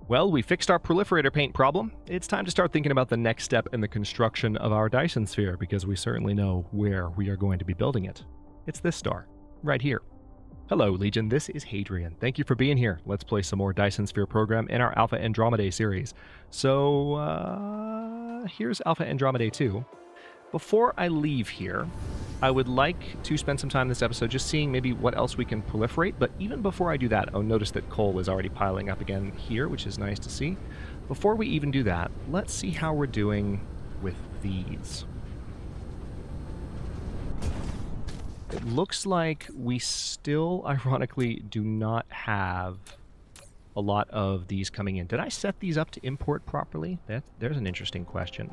Well, we fixed our proliferator paint problem. It's time to start thinking about the next step in the construction of our Dyson Sphere, because we certainly know where we are going to be building it. It's this star, right here. Hello, Legion. This is Hadrian. Thank you for being here. Let's play some more Dyson Sphere Program in our Alpha Andromedae series. So, here's Alpha Andromedae 2. Before I leave here, I would like to spend some time this episode just seeing maybe what else we can proliferate, but even before I do that, oh, notice that coal is already piling up again here, which is nice to see. Before we even do that, let's see how we're doing with these. It looks like we still, ironically, do not have a lot of these coming in. Did I set these up to import properly? There's an interesting question.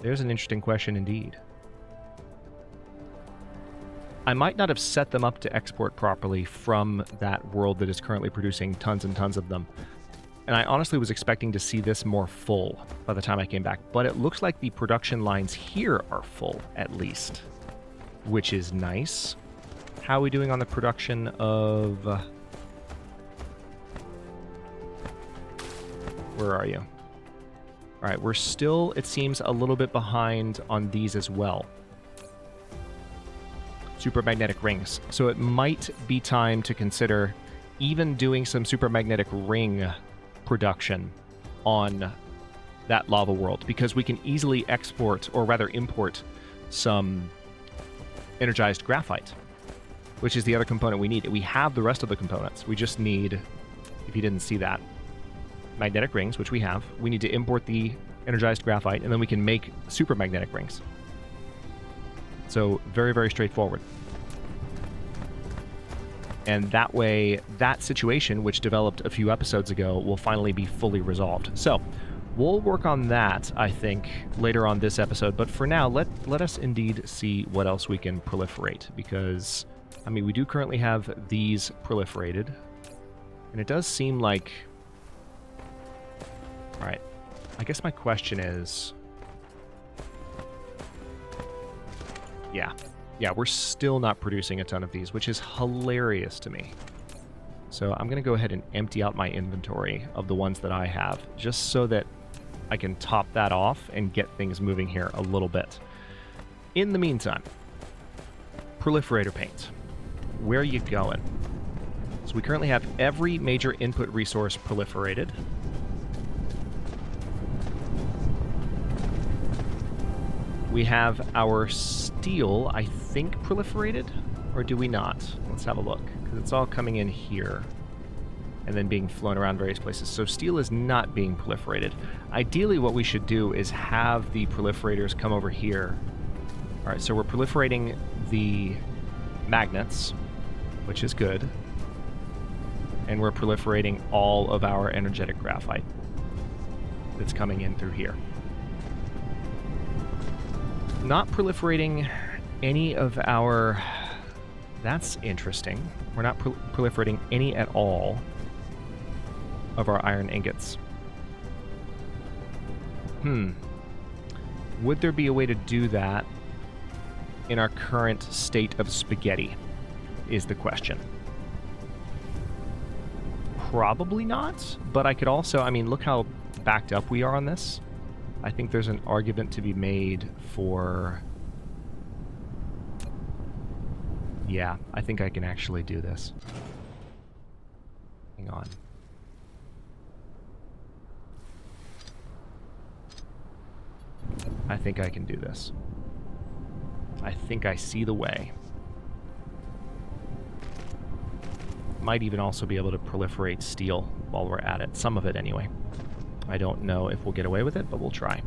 There's an interesting question indeed. I might not have set them up to export properly from that world that is currently producing tons and tons of them. And I honestly was expecting to see this more full by the time I came back. But it looks like the production lines here are full, at least, which is nice. How are we doing on the production of... where are you? All right, we're still, it seems, a little bit behind on these as well. Supermagnetic rings. So it might be time to consider even doing some supermagnetic ring production on that lava world, because we can easily export, or rather import, some energized graphite, which is the other component we need. We have the rest of the components. We just need, if you didn't see that, magnetic rings, which we have. We need to import the energized graphite, and then we can make supermagnetic rings. So very, very straightforward. And that way, that situation, which developed a few episodes ago, will finally be fully resolved. So we'll work on that, I think, later on this episode. But for now, let us indeed see what else we can proliferate. Because, I mean, we do currently have these proliferated. And it does seem like... All right. I guess my question is... Yeah, we're still not producing a ton of these, which is hilarious to me. So I'm going to go ahead and empty out my inventory of the ones that I have, just so that I can top that off and get things moving here a little bit. In the meantime, proliferator paint. Where are you going? So we currently have every major input resource proliferated. We have our steel, I think, proliferated, or do we not? Let's have a look, because it's all coming in here and then being flown around various places. So steel is not being proliferated. Ideally, what we should do is have the proliferators come over here. All right, so we're proliferating the magnets, which is good, and we're proliferating all of our energetic graphite that's coming in through here. Not proliferating any of our... That's interesting. We're not proliferating any at all of our iron ingots. Would there be a way to do that in our current state of spaghetti, is the question. Probably not, but I could also... I mean, look how backed up we are on this. I think there's an argument to be made for... Yeah, I think I can actually do this. Hang on. I think I can do this. I think I see the way. Might even also be able to proliferate steel while we're at it. Some of it, anyway. I don't know if we'll get away with it, but we'll try.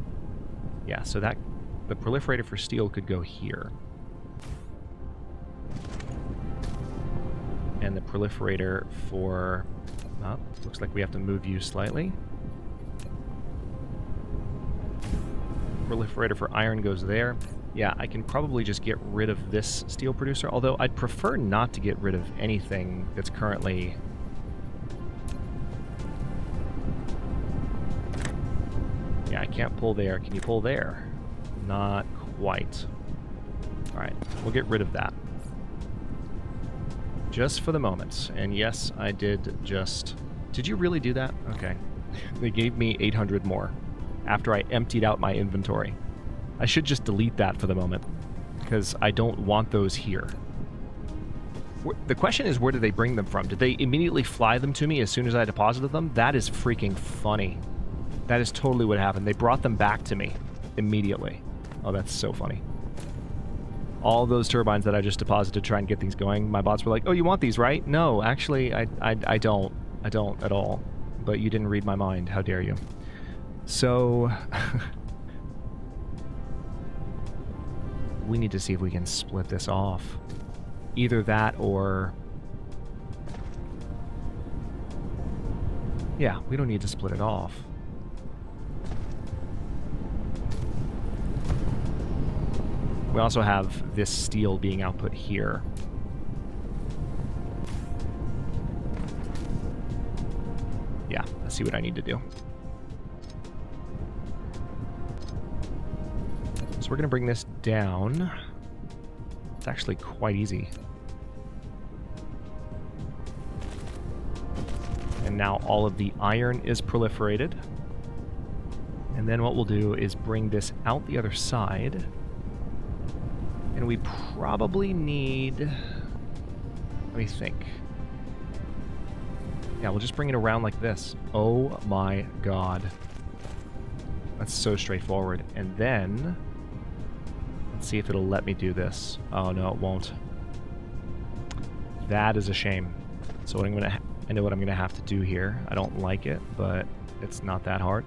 Yeah, so that the proliferator for steel could go here. And the proliferator for... Oh, looks like we have to move you slightly. Proliferator for iron goes there. Yeah, I can probably just get rid of this steel producer, although I'd prefer not to get rid of anything that's currently... Yeah, I can't pull there. Can you pull there? Not quite. Alright, we'll get rid of that. Just for the moment. And yes, I did just Did you really do that? Okay. They gave me 800 more after I emptied out my inventory. I should just delete that for the moment, because I don't want those here. The question is, where did they bring them from? Did they immediately fly them to me as soon as I deposited them? That is freaking funny. That is totally what happened. They brought them back to me immediately. Oh, that's so funny. All those turbines that I just deposited to try and get things going, my bots were like, oh, you want these, right? No, actually, I don't. I don't at all. But you didn't read my mind. How dare you? So... we need to see if we can split this off. Either that or... yeah, we don't need to split it off. We also have this steel being output here. Yeah, let's see what I need to do. So we're going to bring this down. It's actually quite easy. And now all of the iron is proliferated. And then what we'll do is bring this out the other side. And we probably need... let me think. Yeah, we'll just bring it around like this. Oh my god. That's so straightforward. And then... let's see if it'll let me do this. Oh no, it won't. That is a shame. So what I know what I'm gonna have to do here. I don't like it, but it's not that hard.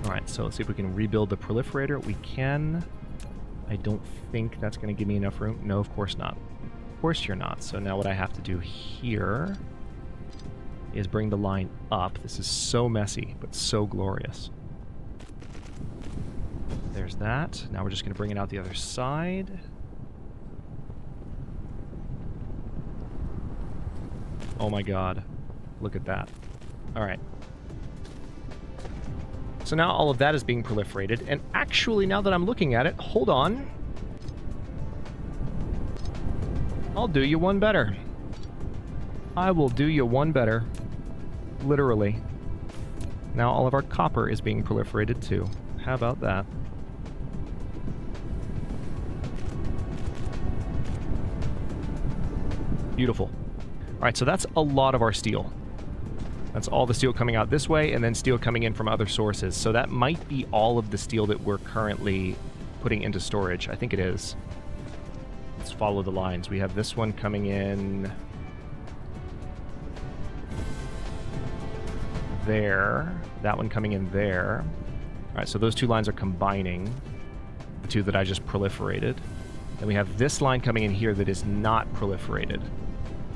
Alright, so let's see if we can rebuild the proliferator. We can. I don't think that's going to give me enough room. No, of course not. Of course you're not. So now what I have to do here is bring the line up. This is so messy, but so glorious. There's that. Now we're just going to bring it out the other side. Oh my god. Look at that. Alright. So now all of that is being proliferated, and actually, now that I'm looking at it, hold on. I'll do you one better. I will do you one better. Literally. Now all of our copper is being proliferated too. How about that? Beautiful. Alright, so that's a lot of our steel. That's all the steel coming out this way, and then steel coming in from other sources. So that might be all of the steel that we're currently putting into storage. I think it is. Let's follow the lines. We have this one coming in there. That one coming in there. All right, so those two lines are combining. The two that I just proliferated. Then we have this line coming in here that is not proliferated,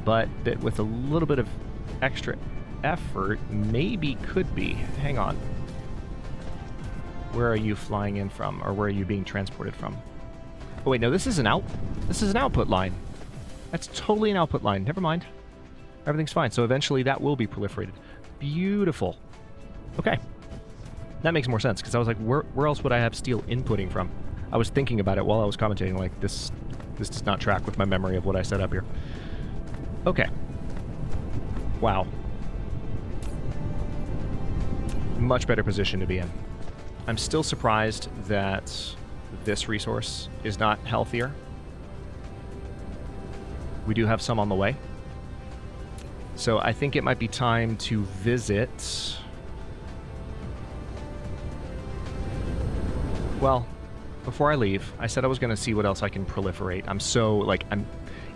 but that with a little bit of extra effort maybe could be. Hang on. Where are you flying in from, or where are you being transported from? Oh wait, no, this is an output line. That's totally an output line. Never mind. Everything's fine. So eventually that will be proliferated. Beautiful. Okay. That makes more sense, because I was like, where else would I have steel inputting from? I was thinking about it while I was commentating, like, this does not track with my memory of what I set up here. Okay. Wow. Much better position to be in. I'm still surprised that this resource is not healthier. We do have some on the way. So I think it might be time to visit... well, before I leave, I said I was going to see what else I can proliferate. I'm so, like,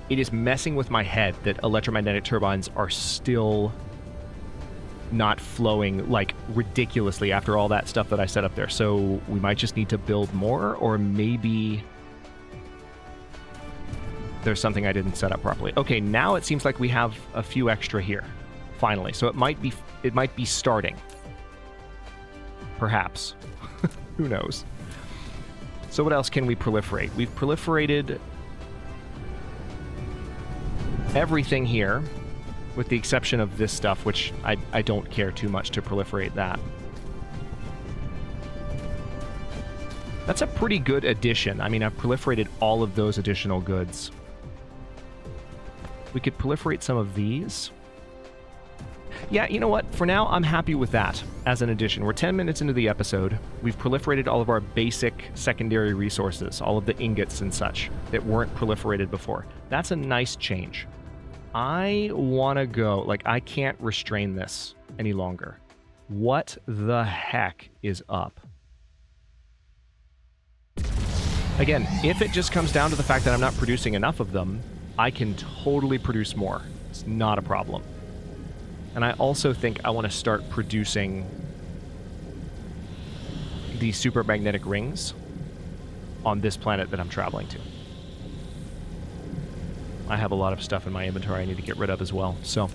it is messing with my head that electromagnetic turbines are still not flowing, like, ridiculously after all that stuff that I set up there. So we might just need to build more, or maybe there's something I didn't set up properly. Okay, now it seems like we have a few extra here, finally. So it might be starting. Perhaps. Who knows? So what else can we proliferate? We've proliferated everything here. with the exception of this stuff, which I don't care too much to proliferate that. That's a pretty good addition. I mean, I've proliferated all of those additional goods. We could proliferate some of these. Yeah, you know what? For now, I'm happy with that as an addition. We're 10 minutes into the episode. We've proliferated all of our basic secondary resources, all of the ingots and such that weren't proliferated before. That's a nice change. I want to go. Like, I can't restrain this any longer. What the heck is up? Again, if it just comes down to the fact that I'm not producing enough of them, I can totally produce more. It's not a problem. And I also think I want to start producing the super magnetic rings on this planet that I'm traveling to. I have a lot of stuff in my inventory I need to get rid of as well, so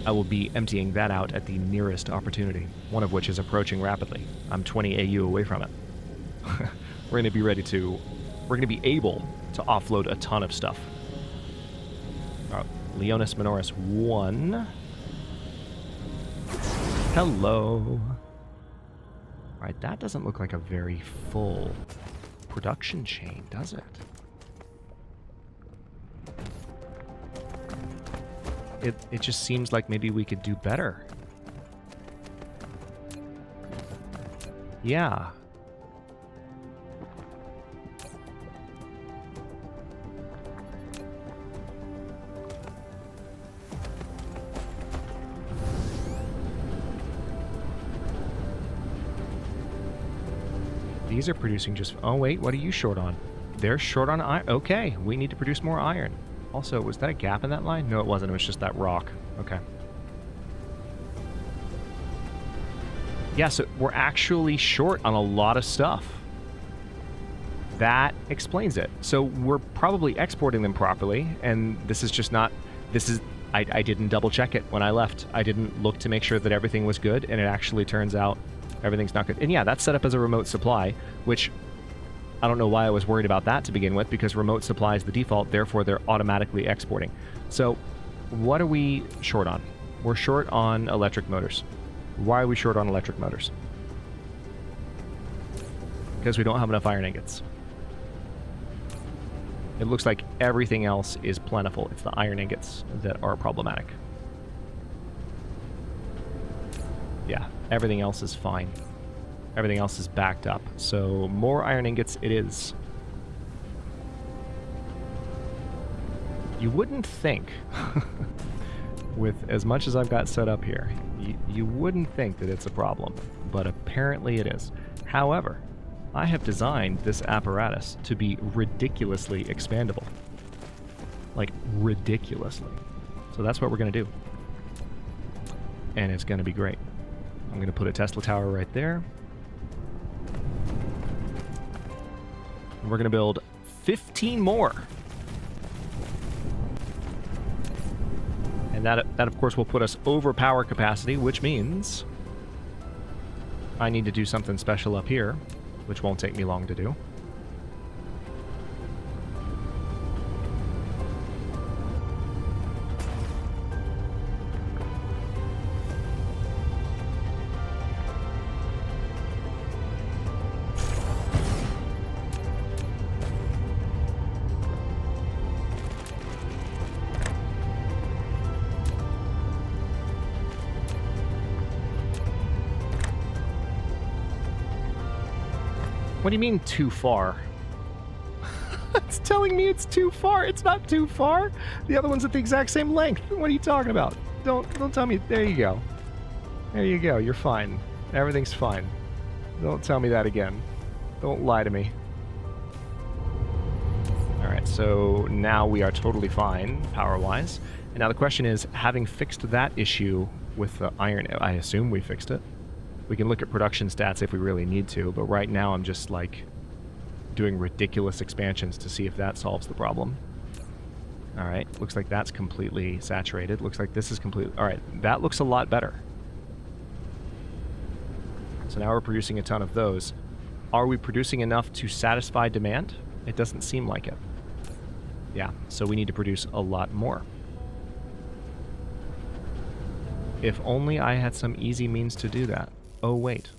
I will be emptying that out at the nearest opportunity, one of which is approaching rapidly. I'm 20 AU away from it. We're going to be able to offload a ton of stuff. Leonis Minoris 1. Hello. Alright, that doesn't look like a very full production chain, does it? It just seems like maybe we could do better. Yeah. These are producing just... Oh, wait, what are you short on? They're short on iron. Okay, we need to produce more iron. Also, was that a gap in that line? No, it wasn't. It was just that rock. Okay. Yeah, so we're actually short on a lot of stuff. That explains it. So we're probably exporting them properly, and this is just not... This is... I didn't double check it when I left. I didn't look to make sure that everything was good, and it actually turns out everything's not good. And yeah, that's set up as a remote supply, which I don't know why I was worried about that to begin with, because remote supply is the default, therefore they're automatically exporting. So what are we short on? We're short on electric motors. Why are we short on electric motors? Because we don't have enough iron ingots. It looks like everything else is plentiful. It's the iron ingots that are problematic. Yeah, everything else is fine. Everything else is backed up. So more iron ingots it is. You wouldn't think, with as much as I've got set up here, you wouldn't think that it's a problem, but apparently it is. However, I have designed this apparatus to be ridiculously expandable. Like, ridiculously. So that's what we're going to do. And it's going to be great. I'm going to put a Tesla tower right there. And we're going to build 15 more. And that of course will put us over power capacity, which means I need to do something special up here, which won't take me long to do. What do you mean, too far? It's telling me it's too far. It's not too far. The other one's at the exact same length. What are you talking about? Don't tell me. There you go. There you go. You're fine. Everything's fine. Don't tell me that again. Don't lie to me. Alright, so now we are totally fine, power-wise. And now the question is, having fixed that issue with the iron... I assume we fixed it. We can look at production stats if we really need to, but right now I'm just, like, doing ridiculous expansions to see if that solves the problem. Alright, looks like that's completely saturated. Looks like this is completely... Alright, that looks a lot better. So now we're producing a ton of those. Are we producing enough to satisfy demand? It doesn't seem like it. Yeah, so we need to produce a lot more. If only I had some easy means to do that. Oh, wait.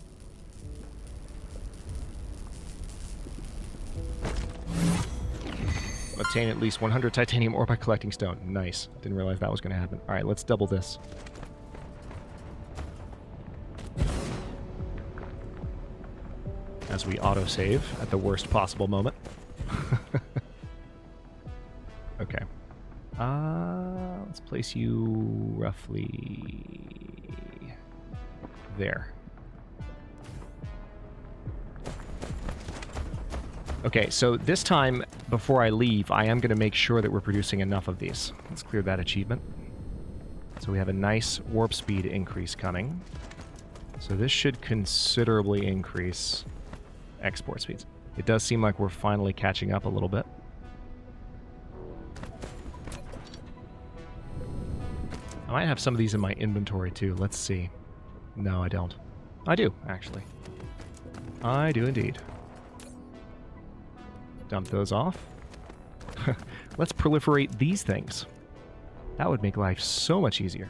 Obtain at least 100 titanium ore by collecting stone. Nice. Didn't realize that was going to happen. All right, let's double this. As we autosave at the worst possible moment. Okay. Let's place you roughly there. Okay, so this time, before I leave, I am going to make sure that we're producing enough of these. Let's clear that achievement. So we have a nice warp speed increase coming. So this should considerably increase export speeds. It does seem like we're finally catching up a little bit. I might have some of these in my inventory too. Let's see. No, I don't. I do, actually. I do indeed. Dump those off. Let's proliferate these things. That would make life so much easier.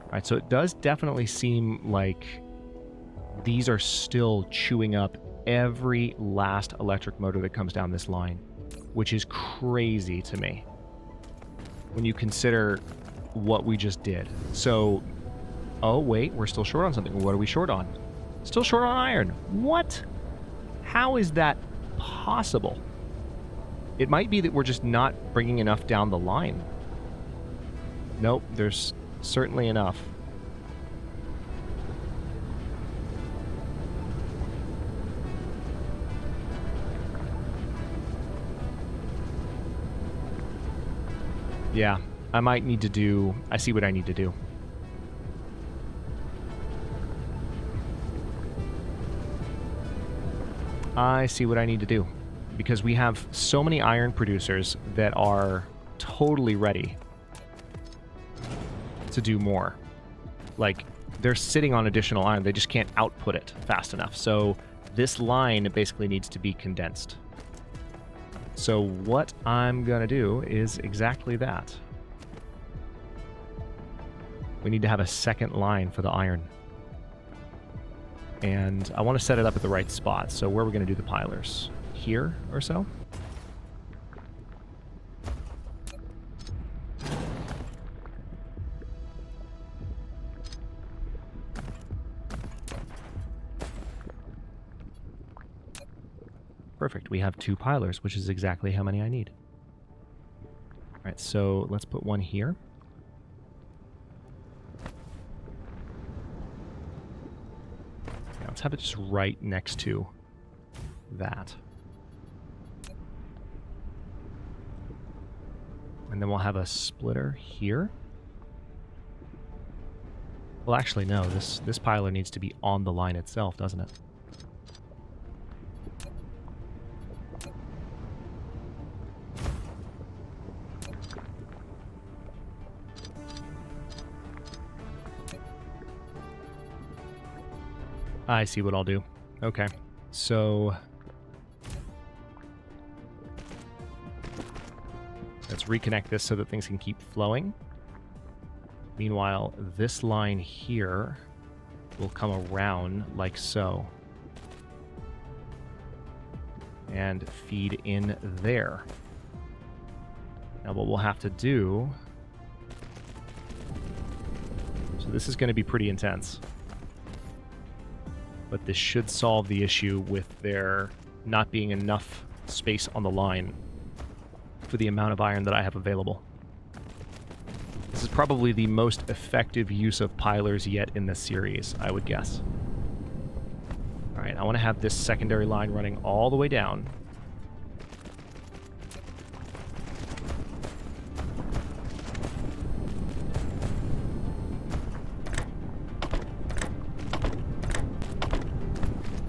Alright, so it does definitely seem like these are still chewing up every last electric motor that comes down this line, which is crazy to me when you consider what we just did. So, oh wait, we're still short on something. What are we short on? Still short on iron. What? How is that possible? It might be that we're just not bringing enough down the line. Nope, there's certainly enough. Yeah, I might need to do... I see what I need to do. I see what I need to do. Because we have so many iron producers that are totally ready to do more. Like, they're sitting on additional iron. They just can't output it fast enough. So this line basically needs to be condensed. So what I'm going to do is exactly that. We need to have a second line for the iron. And I want to set it up at the right spot. So where are we going to do the pilers? Here or so? Perfect. We have 2 pilers, which is exactly how many I need. All right, so let's put one here. Now let's have it just right next to that. And then we'll have a splitter here. Well, actually, no. This piler needs to be on the line itself, doesn't it? I see what I'll do. Okay. So... let's reconnect this so that things can keep flowing. Meanwhile, this line here will come around like so. And feed in there. Now what we'll have to do... so this is going to be pretty intense. But this should solve the issue with there not being enough space on the line for the amount of iron that I have available. This is probably the most effective use of pilers yet in this series, I would guess. Alright, I want to have this secondary line running all the way down.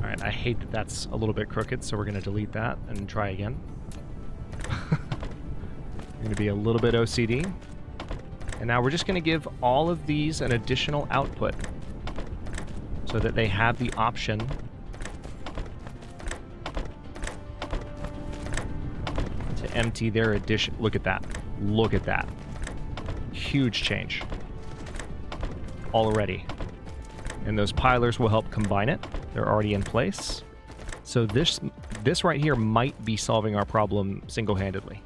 Alright, I hate that that's a little bit crooked, so we're going to delete that and try again. Going to be a little bit OCD. And now we're just going to give all of these an additional output so that they have the option to empty their addition. Look at that. Look at that. Huge change already. And those pilers will help combine it. They're already in place. So this right here might be solving our problem single-handedly.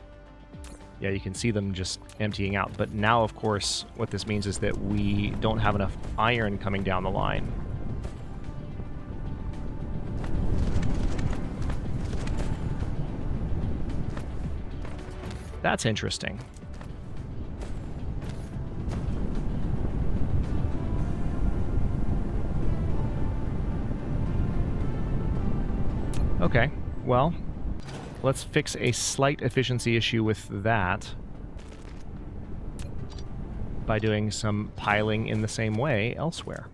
Yeah, you can see them just emptying out. But now, of course, what this means is that we don't have enough iron coming down the line. That's interesting. Okay, well, let's fix a slight efficiency issue with that by doing some piling in the same way elsewhere.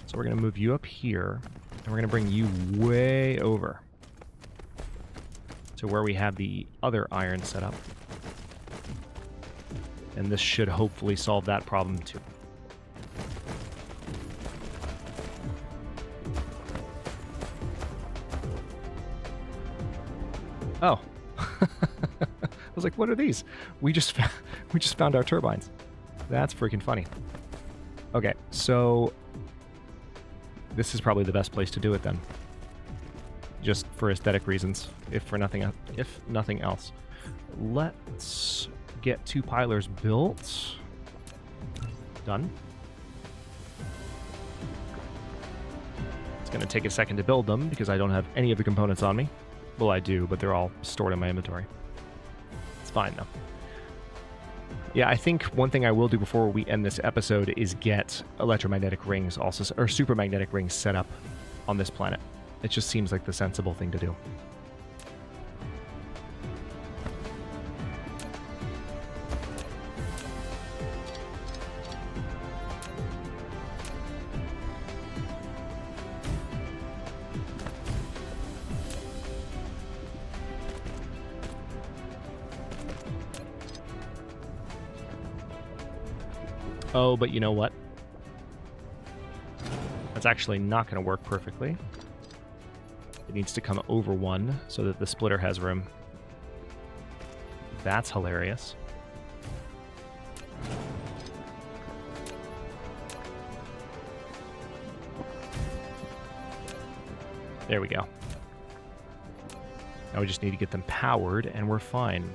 So we're going to move you up here, and we're going to bring you way over to where we have the other iron set up. And this should hopefully solve that problem too. Oh. I was like, what are these? We just found our turbines. That's freaking funny. Okay, so this is probably the best place to do it then. Just for aesthetic reasons, if nothing else. Let's get 2 pilers built. Done. It's going to take a second to build them because I don't have any of the components on me. Well, I do, but they're all stored in my inventory. It's fine, though. Yeah, I think one thing I will do before we end this episode is get electromagnetic rings also, or supermagnetic rings set up on this planet. It just seems like the sensible thing to do. Oh, but you know what? That's actually not going to work perfectly. It needs to come over 1 so that the splitter has room. That's hilarious. There we go. Now we just need to get them powered and we're fine.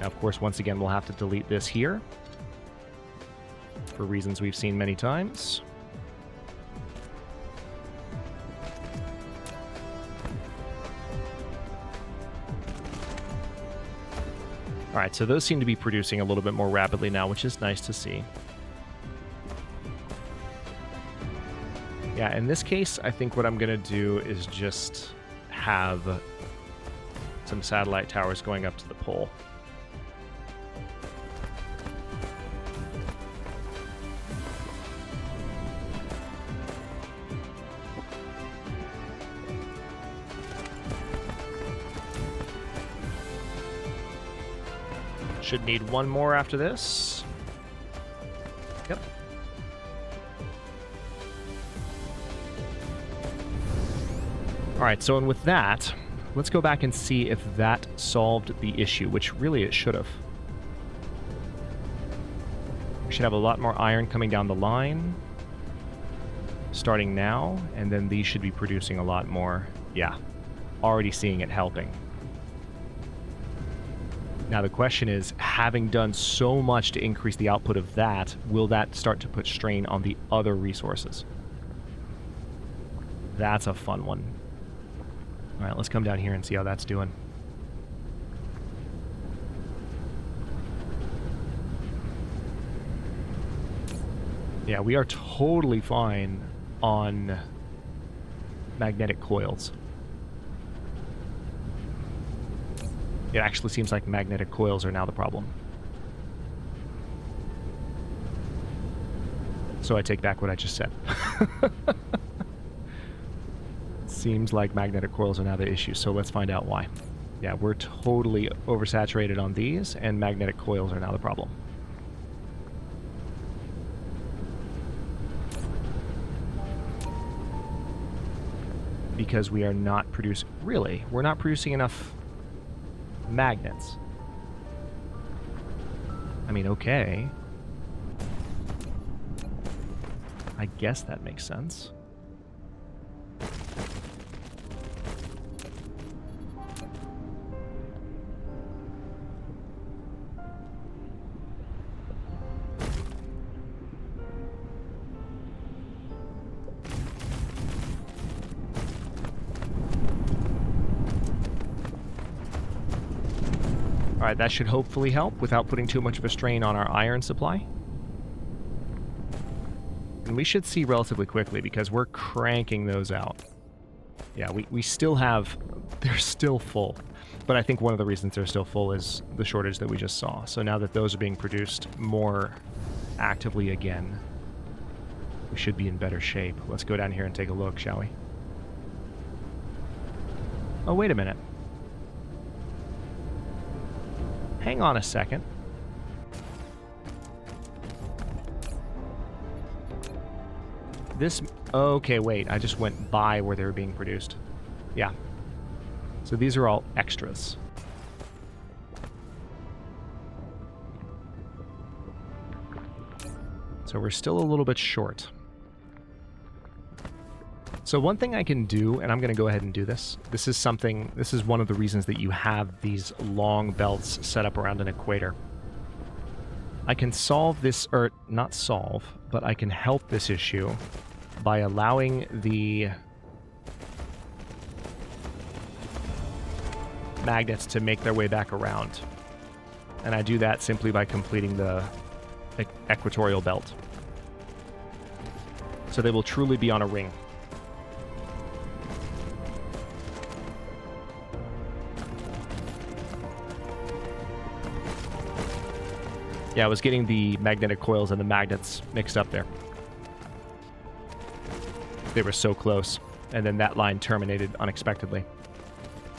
Now, of course, once again, we'll have to delete this here for reasons we've seen many times. All right, so those seem to be producing a little bit more rapidly now, which is nice to see. Yeah, in this case, I think what I'm going to do is just have some satellite towers going up to the pole. Should need 1 more after this. Yep. All right, so and with that, let's go back and see if that solved the issue, which really it should have. We should have a lot more iron coming down the line, starting now, and then these should be producing a lot more. Yeah, already seeing it helping. Now the question is, having done so much to increase the output of that, will that start to put strain on the other resources? That's a fun one. All right, let's come down here and see how that's doing. Yeah, we are totally fine on magnetic coils. It actually seems like magnetic coils are now the problem. So I take back what I just said. Seems like magnetic coils are now the issue, so let's find out why. Yeah, we're totally oversaturated on these, and magnetic coils are now the problem. because we are not producing... Really? We're not producing enough magnets. I mean, okay. I guess that makes sense. Alright, that should hopefully help without putting too much of a strain on our iron supply. And we should see relatively quickly because we're cranking those out. Yeah, we still have... They're still full. But I think one of the reasons they're still full is the shortage that we just saw. So now that those are being produced more actively again, we should be in better shape. Let's go down here and take a look, shall we? Oh, wait a minute. Hang on a second. This... Okay, wait. I just went by where they were being produced. Yeah. So these are all extras. So we're still a little bit short. So one thing I can do, and I'm going to go ahead and do this. This is one of the reasons that you have these long belts set up around an equator. I can solve this, or not solve, but I can help this issue by allowing the magnets to make their way back around. And I do that simply by completing the equatorial belt. So they will truly be on a ring. Yeah, I was getting the magnetic coils and the magnets mixed up there. They were so close, and then that line terminated unexpectedly.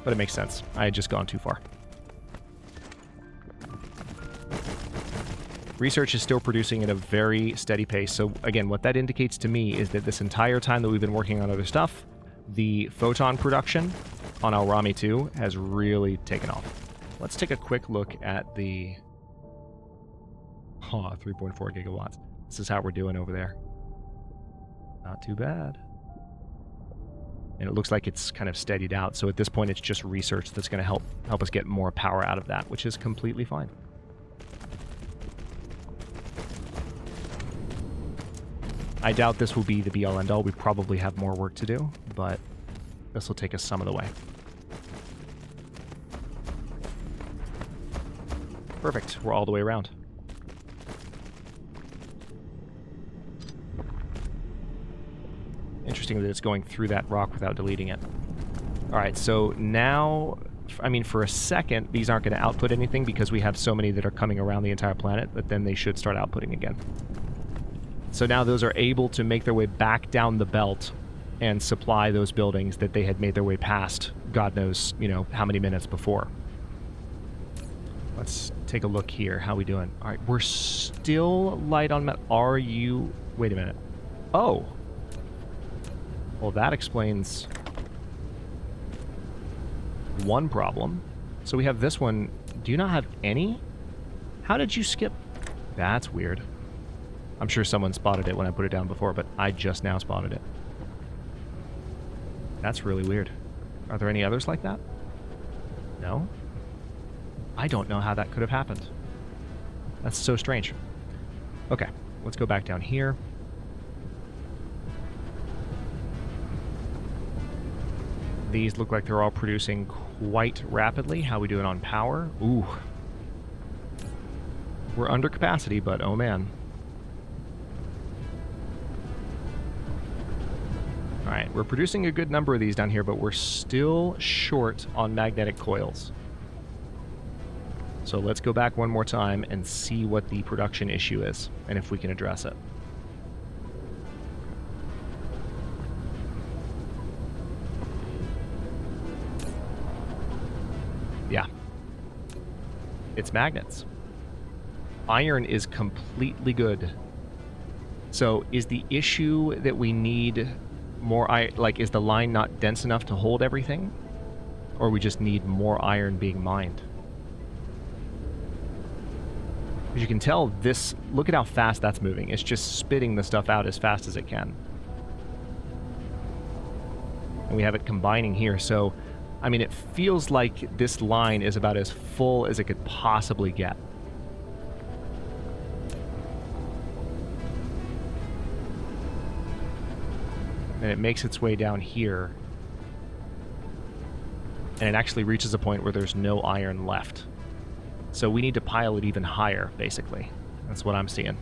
But it makes sense. I had just gone too far. Research is still producing at a very steady pace, so again, what that indicates to me is that this entire time that we've been working on other stuff, the photon production on Alrami 2 has really taken off. Let's take a quick look at the... 3.4 gigawatts. This is how we're doing over there. Not too bad. And it looks like it's kind of steadied out. So at this point, it's just research that's going to help us get more power out of that, which is completely fine. I doubt this will be the be-all end-all. We probably have more work to do, but this will take us some of the way. Perfect. We're all the way around. Interesting that it's going through that rock without deleting it. Alright, so now, I mean, for a second, these aren't going to output anything because we have so many that are coming around the entire planet, but then they should start outputting again. So now those are able to make their way back down the belt and supply those buildings that they had made their way past, God knows, you know, how many minutes before. Let's take a look here. How we doing? Alright, we're still light on metal. Are you... Wait a minute. Oh! Well, that explains one problem. So we have this one. Do you not have any? How did you skip? That's weird. I'm sure someone spotted it when I put it down before, but I just now spotted it. That's really weird. Are there any others like that? No? I don't know how that could have happened. That's so strange. Okay, let's go back down here. These look like they're all producing quite rapidly. How are we doing on power? Ooh. We're under capacity, but oh man. Alright, we're producing a good number of these down here, but we're still short on magnetic coils. So let's go back one more time and see what the production issue is, and if we can address it. Yeah. It's magnets. Iron is completely good. So is the issue that we need more iron? Like, is the line not dense enough to hold everything? Or we just need more iron being mined? As you can tell, this, look at how fast that's moving. It's just spitting the stuff out as fast as it can. And we have it combining here, so, I mean, it feels like this line is about as full as it could possibly get. And it makes its way down here. And it actually reaches a point where there's no iron left. So we need to pile it even higher, basically. That's what I'm seeing.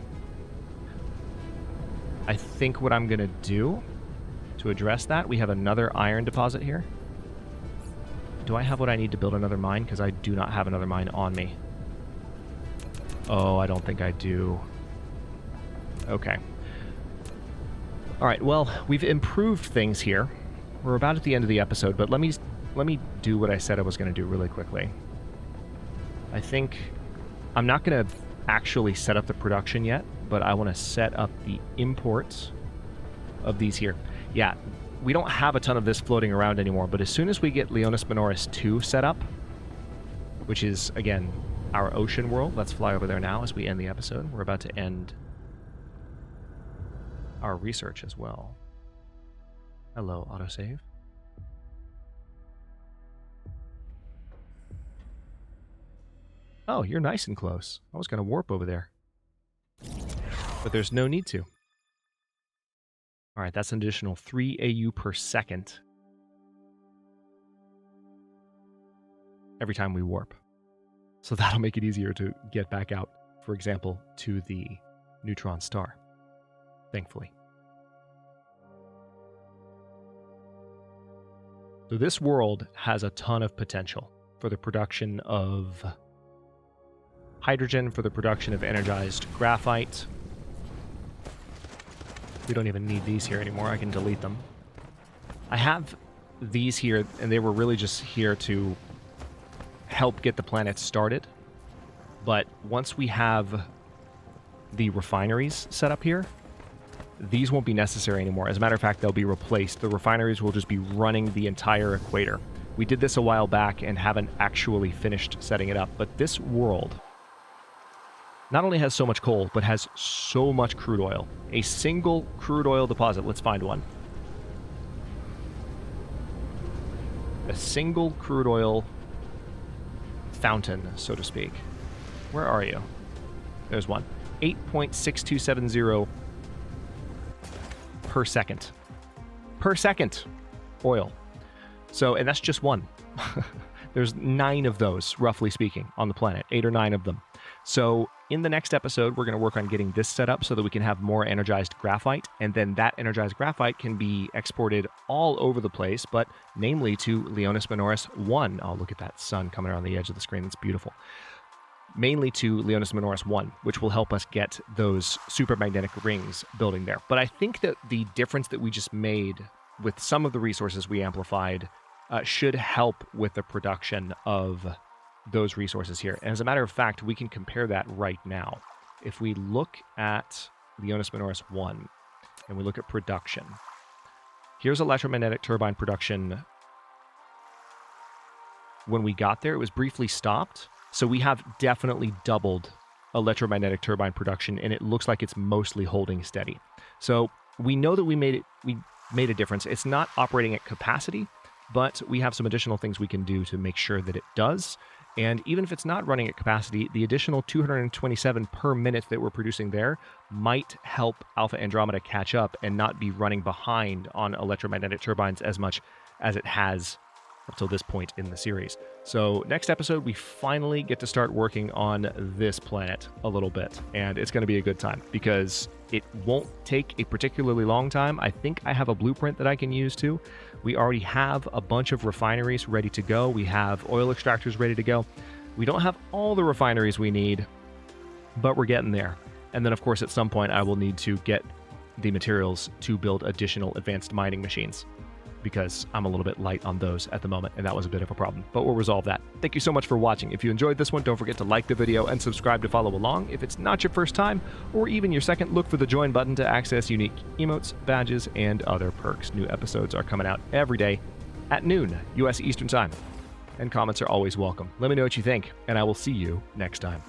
I think what I'm going to do to address that, we have another iron deposit here. Do I have what I need to build another mine? Because I do not have another mine on me. Oh, I don't think I do. Okay. All right, well, we've improved things here. We're about at the end of the episode, but let me do what I said I was going to do really quickly. I think I'm not going to actually set up the production yet, but I want to set up the imports of these here. Yeah, we don't have a ton of this floating around anymore, but as soon as we get Leonis Minoris 2 set up, which is, again, our ocean world, let's fly over there now as we end the episode. We're about to end our research as well. Hello, autosave. Oh, you're nice and close. I was going to warp over there. But there's no need to. All right, that's an additional 3 AU per second every time we warp. So that'll make it easier to get back out, for example, to the neutron star, thankfully. So this world has a ton of potential for the production of hydrogen, for the production of energized graphite. We don't even need these here anymore. I can delete them. I have these here, and they were really just here to help get the planet started. But once we have the refineries set up here, these won't be necessary anymore. As a matter of fact, they'll be replaced. The refineries will just be running the entire equator. We did this a while back and haven't actually finished setting it up, but this world not only has so much coal, but has so much crude oil. A single crude oil deposit. Let's find one. A single crude oil fountain, so to speak. Where are you? There's one. 8.6270 per second. Per second. Oil. So, and that's just one. There's 9 of those, roughly speaking, on the planet. 8 or 9 of them. So in the next episode, we're going to work on getting this set up so that we can have more energized graphite, and then that energized graphite can be exported all over the place, but namely to Leonis Minoris 1. Oh, look at that sun coming around the edge of the screen. That's beautiful. Mainly to Leonis Minoris 1, which will help us get those supermagnetic rings building there. But I think that the difference that we just made with some of the resources we amplified should help with the production of those resources here. And as a matter of fact, we can compare that right now. If we look at Leonis Minoris 1 and we look at production, here's electromagnetic turbine production. When we got there, it was briefly stopped. So we have definitely doubled electromagnetic turbine production, and it looks like it's mostly holding steady. So we know that we made a difference. It's not operating at capacity, but we have some additional things we can do to make sure that it does. And even if it's not running at capacity, the additional 227 per minute that we're producing there might help Alpha Andromeda catch up and not be running behind on electromagnetic turbines as much as it has up till this point in the series. So next episode, we finally get to start working on this planet a little bit, and it's going to be a good time because it won't take a particularly long time. I think I have a blueprint that I can use too. We already have a bunch of refineries ready to go. We have oil extractors ready to go. We don't have all the refineries we need, but we're getting there. And then, of course, at some point, I will need to get the materials to build additional advanced mining machines. because I'm a little bit light on those at the moment, and that was a bit of a problem, but we'll resolve that. Thank you so much for watching. If you enjoyed this one, don't forget to like the video and subscribe to follow along. If it's not your first time, or even your second, look for the join button to access unique emotes, badges, and other perks. New episodes are coming out every day at noon, U.S. Eastern Time, and comments are always welcome. Let me know what you think, and I will see you next time.